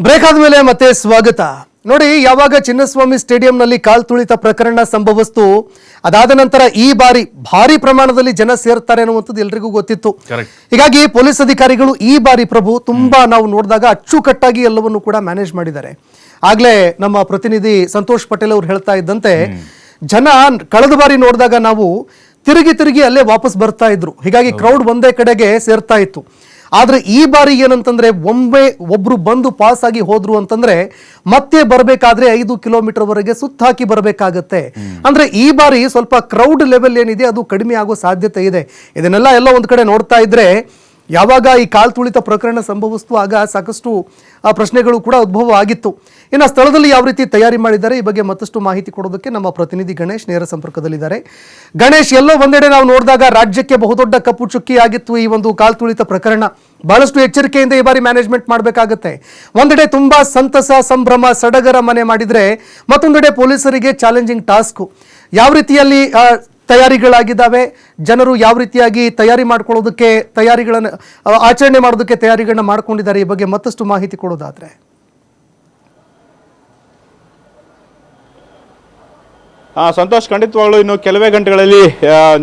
Break ಆದ್ಮೇಲೆ ಮತ್ತೆ ಸ್ವಾಗತ. ನೋಡಿ, ಯಾವಾಗ ಚಿನ್ನಸ್ವಾಮಿ ಸ್ಟೇಡಿಯಂನಲ್ಲಿ ಕಾಲ್ ತುಳಿತ ಪ್ರಕರಣ ಸಂಭವಿಸ್ತು, ಅದಾದ ನಂತರ ಈ ಬಾರಿ ಭಾರಿ ಪ್ರಮಾಣದಲ್ಲಿ ಜನ ಸೇರ್ತಾರೆ ಅನ್ನುವಂಥದ್ದು ಎಲ್ರಿಗೂ ಗೊತ್ತಿತ್ತು. ಹೀಗಾಗಿ ಪೊಲೀಸ್ ಅಧಿಕಾರಿಗಳು ಈ ಬಾರಿ ಪ್ರಭು ತುಂಬಾ ನಾವು ನೋಡಿದಾಗ ಅಚ್ಚುಕಟ್ಟಾಗಿ ಎಲ್ಲವನ್ನು ಕೂಡ ಮ್ಯಾನೇಜ್ ಮಾಡಿದ್ದಾರೆ. ಆಗ್ಲೇ ನಮ್ಮ ಪ್ರತಿನಿಧಿ ಸಂತೋಷ್ ಪಟೇಲ್ ಅವರು ಹೇಳ್ತಾ ಇದ್ದಂತೆ, ಜನ ಕಳೆದ ಬಾರಿ ನೋಡಿದಾಗ ನಾವು ತಿರುಗಿ ಅಲ್ಲೇ ವಾಪಸ್ ಬರ್ತಾ ಇದ್ರು. ಹೀಗಾಗಿ ಕ್ರೌಡ್ ಒಂದೇ ಕಡೆಗೆ ಸೇರ್ತಾ ಇತ್ತು. ಆದ್ರೆ ಈ ಬಾರಿ ಏನಂತಂದ್ರೆ, ಒಬ್ರು ಬಂದು ಪಾಸ್ ಆಗಿ ಹೋದ್ರು ಅಂತಂದ್ರೆ ಮತ್ತೆ ಬರಬೇಕಾದ್ರೆ 5 ಕಿಲೋಮೀಟರ್ ವರೆಗೆ ಸುತ್ತಾಕಿ ಬರಬೇಕಾಗತ್ತೆ. ಅಂದ್ರೆ ಈ ಬಾರಿ ಸ್ವಲ್ಪ ಕ್ರೌಡ್ ಲೆವೆಲ್ ಏನಿದೆ ಅದು ಕಡಿಮೆ ಆಗೋ ಸಾಧ್ಯತೆ ಇದೆ. ಇದನ್ನೆಲ್ಲ ಒಂದ್ ಕಡೆ ನೋಡ್ತಾ ಇದ್ರೆ, ಯಾವಾಗ ಈ ಕಾಲ್ ತುಳಿತ ಪ್ರಕರಣ ಸಂಭವಿಸ್ತು ಆಗ ಸಾಕಷ್ಟು ಪ್ರಶ್ನೆಗಳು ಕೂಡ ಉದ್ಭವ ಆಗಿತ್ತು. ಇನ್ನು ಸ್ಥಳದಲ್ಲಿ ಯಾವ ರೀತಿ ತಯಾರಿ ಮಾಡಿದ್ದಾರೆ, ಈ ಬಗ್ಗೆ ಮತ್ತಷ್ಟು ಮಾಹಿತಿ ಕೊಡೋದಕ್ಕೆ ನಮ್ಮ ಪ್ರತಿನಿಧಿ ಗಣೇಶ್ ನೇರ ಸಂಪರ್ಕದಲ್ಲಿದ್ದಾರೆ. ಗಣೇಶ್, ಎಲ್ಲೋ ಒಂದೆಡೆ ನಾವು ನೋಡಿದಾಗ ರಾಜ್ಯಕ್ಕೆ ಬಹುದೊಡ್ಡ ಕಪ್ಪು ಚುಕ್ಕಿ ಆಗಿತ್ತು ಈ ಒಂದು ಕಾಲ್ ತುಳಿತ ಪ್ರಕರಣ. ಬಹಳಷ್ಟು ಎಚ್ಚರಿಕೆಯಿಂದ ಈ ಬಾರಿ ಮ್ಯಾನೇಜ್ಮೆಂಟ್ ಮಾಡಬೇಕಾಗತ್ತೆ. ಒಂದೆಡೆ ತುಂಬಾ ಸಂತಸ, ಸಂಭ್ರಮ, ಸಡಗರ ಮನೆ ಮಾಡಿದ್ರೆ, ಮತ್ತೊಂದೆಡೆ ಪೊಲೀಸರಿಗೆ ಚಾಲೆಂಜಿಂಗ್ ಟಾಸ್ಕ್. ಯಾವ ರೀತಿಯಲ್ಲಿ ತಯಾರಿಗಳಾಗಿದ್ದಾವೆ, ಜನರು ಯಾವ ರೀತಿಯಾಗಿ ತಯಾರಿ ಮಾಡ್ಕೊಳ್ಳೋದಕ್ಕೆ ಆಚರಣೆ ಮಾಡೋದಕ್ಕೆ ತಯಾರಿಗಳನ್ನ ಮಾಡ್ಕೊಂಡಿದ್ದಾರೆ, ಈ ಬಗ್ಗೆ ಮತ್ತಷ್ಟು ಮಾಹಿತಿ ಕೊಡೋದಾದ್ರೆ? ಸಂತೋಷ್, ಖಂಡಿತವಾಗ್ಲೂ ಇನ್ನು ಕೆಲವೇ ಗಂಟೆಗಳಲ್ಲಿ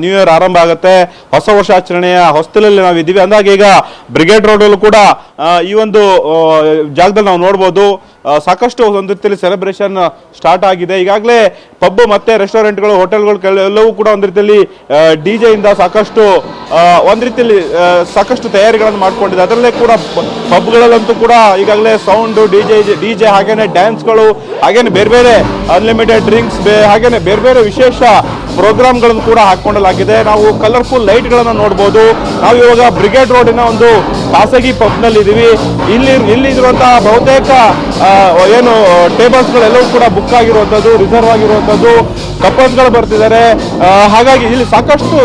ನ್ಯೂ ಇಯರ್ ಆರಂಭ ಆಗುತ್ತೆ. ಹೊಸ ವರ್ಷಾಚರಣೆಯ ಹೊಸ್ತಲಲ್ಲಿ ನಾವು ಇದ್ದೀವಿ. ಅಂದಾಗ ಈಗ ಬ್ರಿಗೇಡ್ ರೋಡ್ ಅಲ್ಲೂ ಕೂಡ ಈ ಒಂದು ಜಾಗದಲ್ಲಿ ನಾವು ನೋಡ್ಬೋದು, ಸಾಕಷ್ಟು ಒಂದು ರೀತಿಯಲ್ಲಿ ಸೆಲೆಬ್ರೇಷನ್ ಸ್ಟಾರ್ಟ್ ಆಗಿದೆ. ಈಗಾಗಲೇ ಪಬ್ ಮತ್ತೆ ರೆಸ್ಟೋರೆಂಟ್ಗಳು, ಹೋಟೆಲ್ಗಳು ಎಲ್ಲವೂ ಕೂಡ ಒಂದು ರೀತಿಯಲ್ಲಿ DJ ಇಂದ ಸಾಕಷ್ಟು ತಯಾರಿಗಳನ್ನು ಮಾಡ್ಕೊಂಡಿದೆ. ಅದರಲ್ಲೇ ಕೂಡ ಪಬ್ಗಳಲ್ಲಂತೂ ಕೂಡ ಈಗಾಗಲೇ ಸೌಂಡ್, ಡಿಜೆ ಹಾಗೇನೆ ಡ್ಯಾನ್ಸ್ಗಳು, ಹಾಗೇನೆ ಬೇರೆ ಬೇರೆ ಅನ್ಲಿಮಿಟೆಡ್ ಡ್ರಿಂಕ್ಸ್, ಹಾಗೇನೆ ಬೇರೆ ಬೇರೆ ವಿಶೇಷ ಪ್ರೋಗ್ರಾಮ್ಗಳನ್ನು ಕೂಡ ಹಾಕೊಂಡಲಾಗಿದೆ. ನಾವು ಕಲರ್ಫುಲ್ ಲೈಟ್ಗಳನ್ನು ನೋಡ್ಬೋದು. ನಾವು ಇವಾಗ ಬ್ರಿಗೇಡ್ ರೋಡಿನ ಒಂದು ಖಾಸಗಿ ಪಬ್ನಲ್ಲಿ ಇದ್ದೀವಿ. ಇಲ್ಲಿರುವಂತಹ ಬಹುತೇಕ ಏನು ಟೇಬಲ್ಸ್ಗಳೆಲ್ಲವೂ ಕೂಡ ಬುಕ್ ಆಗಿರುವಂಥದ್ದು, ರಿಸರ್ವ್ ಆಗಿರುವಂಥದ್ದು, ಕಪಲ್ಸ್ಗಳು ಬರ್ತಿದ್ದಾರೆ. ಹಾಗಾಗಿ ಇಲ್ಲಿ ಸಾಕಷ್ಟು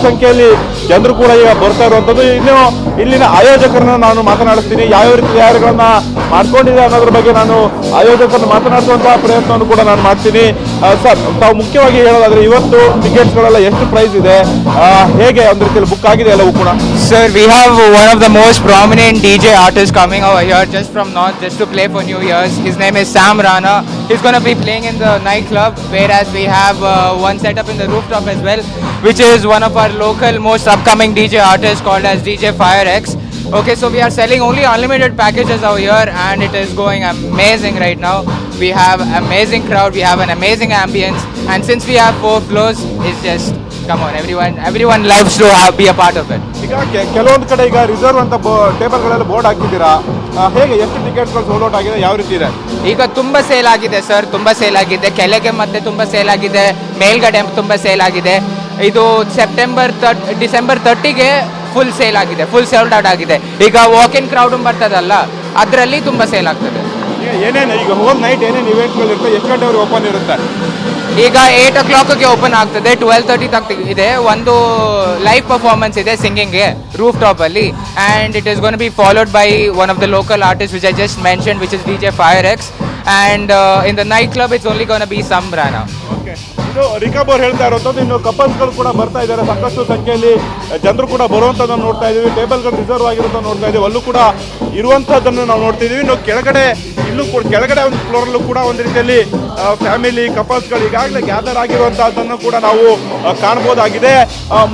ಸಂಖ್ಯೆಯಲ್ಲಿ ಜನರು ಕೂಡ ಈಗ ಬರ್ತಾ ಇರುವಂಥದ್ದು. ಇನ್ನು ಇಲ್ಲಿನ ಆಯೋಜಕರನ್ನ ನಾನು ಮಾತನಾಡಿಸ್ತೀನಿ. ಯಾವ್ಯಾವ ರೀತಿ ತಯಾರಿಗಳನ್ನ ಮಾಡ್ಕೊಂಡಿದೆ ಅನ್ನೋದ್ರ ಬಗ್ಗೆ ನಾನು ಆಯೋಜಕರನ್ನು ಮಾತನಾಡಿಸುವಂತಹ ಪ್ರಯತ್ನವನ್ನು ಕೂಡ ನಾನು ಮಾಡ್ತೀನಿ. ಸರ್, ತಾವು ಮುಖ್ಯವಾಗಿ ಹೇಳೋದಾದ್ರೆ ಇವತ್ತು ಟಿಕೆಟ್ಸ್ಗಳೆಲ್ಲ ಎಷ್ಟು ಪ್ರೈಸ್ ಇದೆ, ಹೇಗೆ ಒಂದು ರೀತಿಯಲ್ಲಿ ಬುಕ್ ಆಗಿದೆ ಎಲ್ಲವೂ ಕೂಡ? Sir, we have one of the most prominent DJ artists coming over here just from North, just to play for New Year's. His name is Sam Rana. He's going to be playing in the nightclub, whereas we have one setup in the rooftop as well, which is one of our local most upcoming DJ artists called as DJ Fire X. Okay, so we are selling only unlimited packages over here and it is going amazing right now. We have amazing crowd, we have an amazing ambience, and since we have 4 floors, it's just, come on, everyone loves to be a part of it. ಈಗ ಕೆಲವೊಂದು ಕಡೆ ಈಗ reserve ಅಂತ ಟೇಬಲ್ಗಳೆಲ್ಲ board ಹಾಕಿದ್ದೀರಾ, ಹೇಗೆ ಎಷ್ಟು ಟಿಕೆಟ್ಸ್ಗಳು sold out ಆಗಿದೆ, ಯಾವ ರೀತಿ ಇದೆ? ಈಗ ತುಂಬಾ ಸೇಲ್ ಆಗಿದೆ ಸರ್, ತುಂಬಾ ಸೇಲ್ ಆಗಿದೆ. ಕೆಳಗೆ ಮತ್ತೆ ತುಂಬಾ ಸೇಲ್ ಆಗಿದೆ, ಮೇಲ್ಗಡೆ ತುಂಬಾ ಸೇಲ್ ಆಗಿದೆ. ಇದು ಡಿಸೆಂಬರ್ 30ಗೆ ಫುಲ್ ಸೇಲ್ ಆಗಿದೆ, ಫುಲ್ ಸೋಲ್ಡ್ ಔಟ್ ಆಗಿದೆ. ಈಗ ವಾಕ್ ಇನ್ ಕ್ರೌಡ್ ಬರ್ತದಲ್ಲ, ಅದರಲ್ಲಿ ತುಂಬಾ ಸೇಲ್ ಆಗ್ತದೆ. ಏನೇನು ಈಗ ಹೋಲ್ ನೈಟ್ ಏನೇನು ಇವೆಂಟ್ಗಳು ಇರುತ್ತೆ, ಎಷ್ಟು ಗಂಟೆವರೆಗೆ ಓಪನ್ ಇರುತ್ತೆ? ಈಗ 8 o'clockಗೆ ಓಪನ್ ಆಗ್ತದೆ, 12:30 ತನಕ ಇದೆ. ಒಂದು ಲೈವ್ ಪರ್ಫಾರ್ಮೆನ್ಸ್ ಇದೆ ಸಿಂಗಿಂಗ್ಗೆ ರೂಫ್ ಟಾಪ್ ಅಲ್ಲಿ, and it is going to be followed by one of the local artists which I just mentioned, which is DJ Fire X, and in the night club it's only going to be Sam Rana. Okay. ಇದು ರಿಕಬ್ ಅವ್ರು ಹೇಳ್ತಾ ಇರುವಂಥದ್ದು. ಇನ್ನು ಕಪಲ್ಸ್ಗಳು ಕೂಡ ಬರ್ತಾ ಇದ್ದಾರೆ, ಸಾಕಷ್ಟು ಸಂಖ್ಯೆಯಲ್ಲಿ ಜನರು ಕೂಡ ಬರುವಂಥದ್ದನ್ನು ನೋಡ್ತಾ ಇದ್ದೀವಿ. ಟೇಬಲ್ಗಳು ರಿಸರ್ವ್ ಆಗಿರೋದನ್ನು ನೋಡ್ತಾ ಇದ್ದೀವಿ, ಅಲ್ಲೂ ಕೂಡ ಇರುವಂಥದ್ದನ್ನು ನಾವು ನೋಡ್ತಿದ್ದೀವಿ. ಇನ್ನು ಕೆಳಗಡೆ ಒಂದು ಫ್ಲೋರಲ್ಲೂ ಕೂಡ ಒಂದು ರೀತಿಯಲ್ಲಿ ಫ್ಯಾಮಿಲಿ ಕಪಲ್ಸ್ಗಳು ಈಗಾಗಲೇ ಗ್ಯಾದರ್ ಆಗಿರುವಂತಹದ್ದನ್ನು ಕೂಡ ನಾವು ಕಾಣಬಹುದಾಗಿದೆ.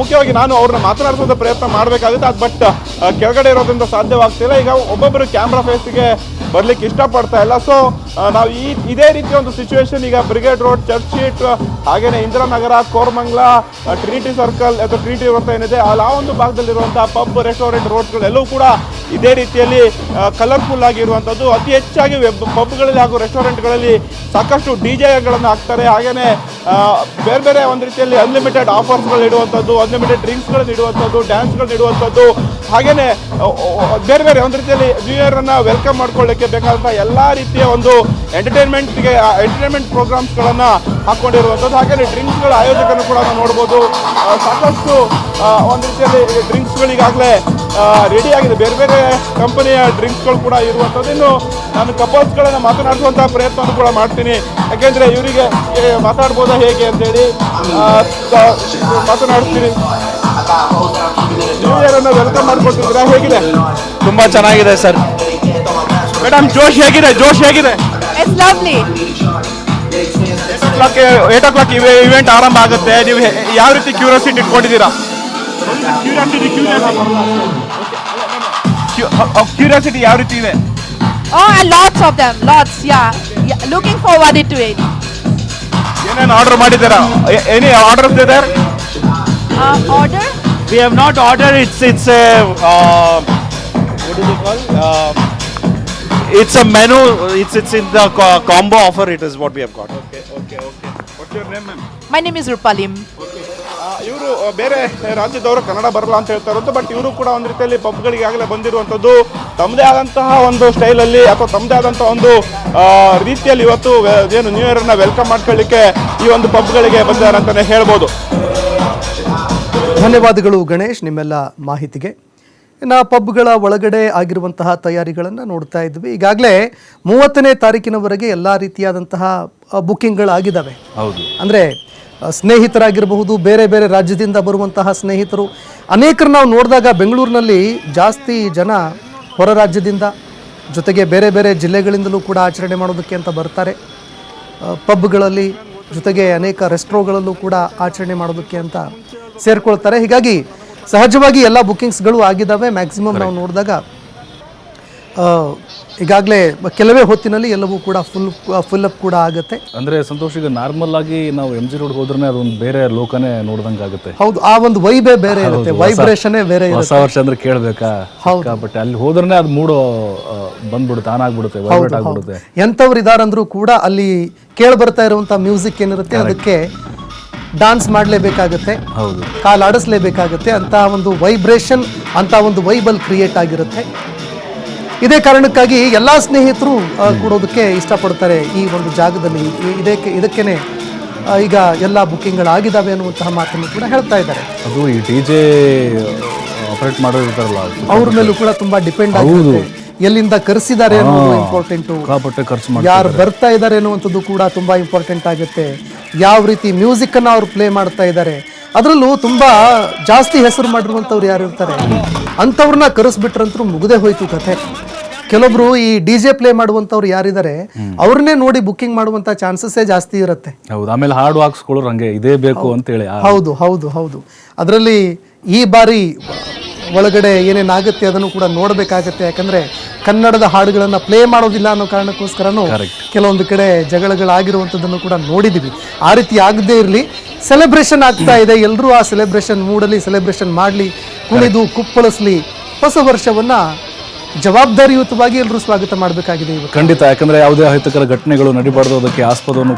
ಮುಖ್ಯವಾಗಿ ನಾನು ಅವ್ರನ್ನ ಮಾತನಾಡಿಸೋದ ಪ್ರಯತ್ನ ಮಾಡಬೇಕಾಗುತ್ತೆ, ಬಟ್ ಕೆಳಗಡೆ ಇರೋದ್ರಿಂದ ಸಾಧ್ಯವಾಗ್ತಿಲ್ಲ. ಈಗ ಒಬ್ಬೊಬ್ಬರು ಕ್ಯಾಮ್ರಾ ಫೇಸ್ಗೆ ಬರ್ಲಿಕ್ಕೆ ಇಷ್ಟಪಡ್ತಾ ಇಲ್ಲ. ಸೊ ನಾವು ಇದೇ ರೀತಿಯ ಒಂದು ಸಿಚುವೇಶನ್ ಈಗ ಬ್ರಿಗೇಡ್ ರೋಡ್, ಚರ್ಚ್ ಸ್ಟ್ರೀಟ್, ಹಾಗೇನೆ ಇಂದಿರಾನಗರ, ಕೋರಮಂಗಲ, ಟ್ರಿನಿಟಿ ಸರ್ಕಲ್ ಅಥವಾ ಟ್ರಿನಿಟಿ ವೃತ್ತ ಏನಿದೆ ಆ ಒಂದು ಭಾಗದಲ್ಲಿರುವಂತಹ ಪಬ್, ರೆಸ್ಟೋರೆಂಟ್, ರೋಡ್ಸ್ಗಳು ಎಲ್ಲವೂ ಕೂಡ ಇದೇ ರೀತಿಯಲ್ಲಿ ಕಲರ್ಫುಲ್ ಆಗಿರುವಂಥದ್ದು. ಅತಿ ಹೆಚ್ಚಾಗಿ ಪಬ್ಗಳಲ್ಲಿ ಹಾಗೂ ರೆಸ್ಟೋರೆಂಟ್ಗಳಲ್ಲಿ ಸಾಕಷ್ಟು DJಗಳನ್ನು ಹಾಕ್ತಾರೆ. ಹಾಗೇನೆ ಬೇರೆ ಬೇರೆ ಒಂದು ರೀತಿಯಲ್ಲಿ ಅನ್ಲಿಮಿಟೆಡ್ ಆಫರ್ಸ್ಗಳು ಇಡುವಂಥದ್ದು, ಅನ್ಲಿಮಿಟೆಡ್ ಡ್ರಿಂಕ್ಸ್ಗಳನ್ನ ಇಡುವಂಥದ್ದು, ಡ್ಯಾನ್ಸ್ಗಳನ್ನ ಇಡುವಂಥದ್ದು, ಹಾಗೇನೆ ಬೇರೆ ಬೇರೆ ಒಂದು ರೀತಿಯಲ್ಲಿ ನ್ಯೂ ಇಯರನ್ನು ವೆಲ್ಕಮ್ ಮಾಡ್ಕೊಳ್ಳಿಕ್ಕೆ ಬೇಕಾದಂಥ ಎಲ್ಲ ರೀತಿಯ ಒಂದು ಎಂಟರ್ಟೈನ್ಮೆಂಟ್ ಪ್ರೋಗ್ರಾಮ್ಸ್ಗಳನ್ನು ಹಾಕ್ಕೊಂಡಿರುವಂಥದ್ದು. ಹಾಗೆಯೇ ಡ್ರಿಂಕ್ಸ್ಗಳ ಆಯೋಜಕರನ್ನು ಕೂಡ ನಾವು ನೋಡ್ಬೋದು. ಸಾಕಷ್ಟು ಒಂದು ರೀತಿಯಲ್ಲಿ ಡ್ರಿಂಕ್ಸ್ಗಳಿಗಾಗಲೇ ರೆಡಿ ಆಗಿದೆ, ಬೇರೆ ಬೇರೆ ಕಂಪನಿಯ ಡ್ರಿಂಕ್ಸ್ಗಳು ಕೂಡ ಇರುವಂಥದ್ದು. ಇನ್ನು ನಾನು ಕಪಲ್ಸ್ಗಳನ್ನು ಮಾತನಾಡಿಸುವಂತಹ ಪ್ರಯತ್ನವನ್ನು ಕೂಡ ಮಾಡ್ತೀನಿ, ಯಾಕೆಂದರೆ ಇವರಿಗೆ ಮಾತಾಡ್ಬೋದಾ ಹೇಗೆ ಅಂತೇಳಿ ಮಾತನಾಡ್ತೀನಿ. ನ್ಯೂ ಇಯರ್ ಅನ್ನು ವೆಲ್ಕಮ್ ಮಾಡ್ಕೊಳ್ತಿದ್ದೀರಾ, ಹೇಗಿದೆ? ತುಂಬ ಚೆನ್ನಾಗಿದೆ ಸರ್. ಮೇಡಮ್ ಜೋಶ್ ಹೇಗಿದೆ? It's lovely. 8 o'clock ಇವೆಂಟ್ ಆರಂಭ ಆಗುತ್ತೆ. ನೀವು ಯಾವ ರೀತಿ ಕ್ಯೂರಿಯಾಸಿಟಿ ಇಟ್ಕೊಂಡಿದ್ದೀರಾ? ಕ್ಯೂರಿಯಾಸಿಟಿ ಯಾವ ರೀತಿ ಇದೆ? Oh, and lots of them. Lots, yeah. Looking forward to it. ಏನೇನು ಆರ್ಡರ್ ಮಾಡಿದ್ದೀರಾ? ಎನಿ ಆರ್ಡರ್ಸ್ ಇದೆ? Order? We have not ordered. It's a what do they call? It's a menu. It's in the combo offer. It is what we have got. Okay. What's your name, ma'am? My name is Rupalim. ಇವರು ಬೇರೆ ರಾಜ್ಯದವರು ಕನ್ನಡ ಬರಲ್ಲ ಅಂತ ಹೇಳ್ತಾರಂತ, but ಇವರು ಕೂಡ ಒಂದು ರೀತಿಯಲ್ಲಿ ಪಬ್ಗಳಿಗೆ ಆಗಲೇ ಬಂದಿರುವಂಥದ್ದು ತಮ್ಮದೇ ಆದಂತಹ ಒಂದು ಸ್ಟೈಲಲ್ಲಿ ಅಥವಾ ತಮ್ಮದೇ ಆದಂತಹ ಒಂದು ರೀತಿಯಲ್ಲಿ ಇವತ್ತು ಏನು ನ್ಯೂ ಇಯರ್ನ ವೆಲ್ಕಮ್ ಮಾಡ್ಕೊಳ್ಳಿಕ್ಕೆ ಈ ಒಂದು ಪಬ್ಗಳಿಗೆ ಬಂದಿದ್ದಾರೆ ಅಂತಲೇ ಹೇಳ್ಬೋದು. ಧನ್ಯವಾದಗಳು ಗಣೇಶ್ ನಿಮ್ಮೆಲ್ಲ ಮಾಹಿತಿಗೆ. ಇನ್ನು ಪಬ್ಗಳ ಒಳಗಡೆ ಆಗಿರುವಂತಹ ತಯಾರಿಗಳನ್ನು ನೋಡ್ತಾ ಇದ್ವಿ. ಈಗಾಗಲೇ 30ನೇ ತಾರೀಕಿನವರೆಗೆ ಎಲ್ಲ ರೀತಿಯಾದಂತಹ ಬುಕ್ಕಿಂಗ್ಗಳಾಗಿದ್ದಾವೆ. ಹೌದು. ಅಂದರೆ ಸ್ನೇಹಿತರಾಗಿರಬಹುದು, ಬೇರೆ ಬೇರೆ ರಾಜ್ಯದಿಂದ ಬರುವಂತಹ ಸ್ನೇಹಿತರು ಅನೇಕರು ನಾವು ನೋಡಿದಾಗ ಬೆಂಗಳೂರಿನಲ್ಲಿ ಜಾಸ್ತಿ ಜನ ಹೊರ ರಾಜ್ಯದಿಂದ ಜೊತೆಗೆ ಬೇರೆ ಬೇರೆ ಜಿಲ್ಲೆಗಳಿಂದಲೂ ಕೂಡ ಆಚರಣೆ ಮಾಡೋದಕ್ಕೆ ಅಂತ ಬರ್ತಾರೆ. ಪಬ್ಗಳಲ್ಲಿ ಜೊತೆಗೆ ಅನೇಕ ರೆಸ್ಟೋಗಳಲ್ಲೂ ಕೂಡ ಆಚರಣೆ ಮಾಡೋದಕ್ಕೆ ಅಂತ ಸೇರ್ಕೊಳ್ತಾರೆ. ಹೀಗಾಗಿ ಸಹಜವಾಗಿ ಎಲ್ಲ ಬುಕ್ಕಿಂಗ್ಸ್ಗಳು ಆಗಿದ್ದಾವೆ. ಮ್ಯಾಕ್ಸಿಮಮ್ ನಾವು ನೋಡಿದಾಗ ಈಗಾಗಲೇ ಕೆಲವೇ ಹೊತ್ತಿನಲ್ಲಿ ಎಲ್ಲವೂ ಕೂಡ ಫುಲ್ ಅಪ್ ಕೂಡ ಆಗುತ್ತೆ. ಅಂದ್ರೆ ಸಂತೋಷ್, ಈಗ ನಾರ್ಮಲ್ ಆಗಿ ನಾವು MG ರೋಡ್ ಹೋದ್ರೆ ಅದೊಂದು ಬೇರೆ ಲೋಕನೇ ನೋಡ್ದಂಗೆ ಆಗುತ್ತೆ. ಹೌದು, ಆ ಒಂದು ವೈಬೇ ಬೇರೆ ಇರುತ್ತೆ, ವೈಬ್ರೇಷನ್ನೇ ಬೇರೆ ಹೊಸ ಇರುತ್ತೆ. ವರ್ಷ ಅಂದ್ರೆ ಕೇಳ್ಬೇಕಾ? ಬಟ್ ಅಲ್ಲಿ ಹೋದ್ರೆ ಅದು ಮೂಡು ಬಂದ್ಬಿಡುತ್ತೆ, ಆನ್ ಆಗ್ಬಿಡುತ್ತೆ, ವೈಬ್ರೇಟ್ ಆಗ್ಬಿಡುತ್ತೆ. ಎಂಥವ್ರು ಇದಾರಂದ್ರೂ ಕೂಡ ಅಲ್ಲಿ ಕೇಳಿ ಬರ್ತಾ ಇರುವಂಥ ಮ್ಯೂಸಿಕ್ ಏನಿರುತ್ತೆ ಅದಕ್ಕೆ ಡಾನ್ಸ್ ಮಾಡಲೇಬೇಕಾಗುತ್ತೆ, ಹೌದು, ಕಾಲು ಆಡಿಸ್ಲೇಬೇಕಾಗುತ್ತೆ. ಅಂತ ಒಂದು ವೈಬ್ರೇಷನ್, ಅಂತ ಒಂದು ವೈಬಲ್ ಕ್ರಿಯೇಟ್ ಆಗಿರುತ್ತೆ. ಇದೇ ಕಾರಣಕ್ಕಾಗಿ ಎಲ್ಲ ಸ್ನೇಹಿತರು ಕೊಡೋದಕ್ಕೆ ಇಷ್ಟಪಡ್ತಾರೆ ಈ ಒಂದು ಜಾಗದಲ್ಲಿ. ಇದಕ್ಕೇನೆ ಈಗ ಎಲ್ಲ ಬುಕ್ಕಿಂಗ್ಗಳಾಗಿದ್ದಾವೆ ಅನ್ನುವಂತಹ ಮಾತನ್ನು ಕೂಡ ಹೇಳ್ತಾ ಇದ್ದಾರೆ. ಅದು ಈ DJ ಆಪರೇಟ್ ಮಾಡೋರು ಇರ್ತಾರಲ್ಲ, ಅವ್ರ ಮೇಲೂ ಕೂಡ ತುಂಬಾ ಡಿಪೆಂಡ್ ಆಗುತ್ತೆ. ಎಲ್ಲಿಂದ ಕರೆಸಿದ್ದಾರೆ ಅನ್ನೋದು ಇಂಪಾರ್ಟೆಂಟು, ಸಿಕ್ಕಾಪಟ್ಟೆ ಖರ್ಚು ಮಾಡಿ ಯಾರು ಬರ್ತಾ ಇದ್ದಾರೆ ಅನ್ನುವಂಥದ್ದು ಕೂಡ ತುಂಬಾ ಇಂಪಾರ್ಟೆಂಟ್ ಆಗುತ್ತೆ. ಯಾವ ರೀತಿ ಮ್ಯೂಸಿಕ್ ಅನ್ನ ಅವ್ರು ಪ್ಲೇ ಮಾಡ್ತಾ ಇದ್ದಾರೆ, ಅದರಲ್ಲೂ ತುಂಬಾ ಜಾಸ್ತಿ ಹೆಸರು ಮಾಡಿರುವಂಥವ್ರು ಯಾರು ಇರ್ತಾರೆ ಅಂಥವ್ರನ್ನ ಕರೆಸ್ಬಿಟ್ರಂತೂ ಮುಗದೆ ಹೋಯ್ತು ಕಥೆ. ಕೆಲವೊಬ್ರು ಈ DJ ಪ್ಲೇ ಮಾಡುವಂಥವ್ರು ಯಾರಿದ್ದಾರೆ ಅವ್ರನ್ನೇ ನೋಡಿ ಬುಕ್ಕಿಂಗ್ ಮಾಡುವಂಥ ಚಾನ್ಸಸ್ಸೇ ಜಾಸ್ತಿ ಇರುತ್ತೆ. ಹೌದು, ಆಮೇಲೆ ಹಾಡು ಹಾಕ್ಸ್ಕೊಳ್ಳೋರು ಹಂಗೆ ಇದೇ ಬೇಕು ಅಂತೇಳಿ. ಹೌದು. ಅದರಲ್ಲಿ ಈ ಬಾರಿ ಒಳಗಡೆ ಏನೇನಾಗುತ್ತೆ ಅದನ್ನು ಕೂಡ ನೋಡಬೇಕಾಗತ್ತೆ. ಯಾಕಂದ್ರೆ ಕನ್ನಡದ ಹಾಡುಗಳನ್ನು ಪ್ಲೇ ಮಾಡೋದಿಲ್ಲ ಅನ್ನೋ ಕಾರಣಕ್ಕೋಸ್ಕರನೂ ಕೆಲವೊಂದು ಕಡೆ ಜಗಳಗಳಾಗಿರುವಂಥದ್ದನ್ನು ಕೂಡ ನೋಡಿದ್ದೀವಿ. ಆ ರೀತಿ ಆಗದೇ ಇರಲಿ, ಸೆಲೆಬ್ರೇಷನ್ ಆಗ್ತಾ ಇದೆ, ಎಲ್ಲರೂ ಆ ಸೆಲೆಬ್ರೇಷನ್ ಮೂಡಲಿ, ಸೆಲೆಬ್ರೇಷನ್ ಮಾಡಲಿ, ಕುಣಿದು ಕುಪ್ಪಳಿಸ್ಲಿ. ಹೊಸ ವರ್ಷವನ್ನ ಜವಾಬ್ದಾರಿಯುತವಾಗಿ ಎಲ್ಲರೂ ಸ್ವಾಗತ ಮಾಡಬೇಕಾಗಿದೆ. ಖಂಡಿತ, ಯಾಕಂದ್ರೆ ಯಾವುದೇ ಅಹಿತಕರ ಘಟನೆಗಳು ನಡಿಬಾರ್ದು, ಅದಕ್ಕೆ ಆಸ್ಪದವನ್ನು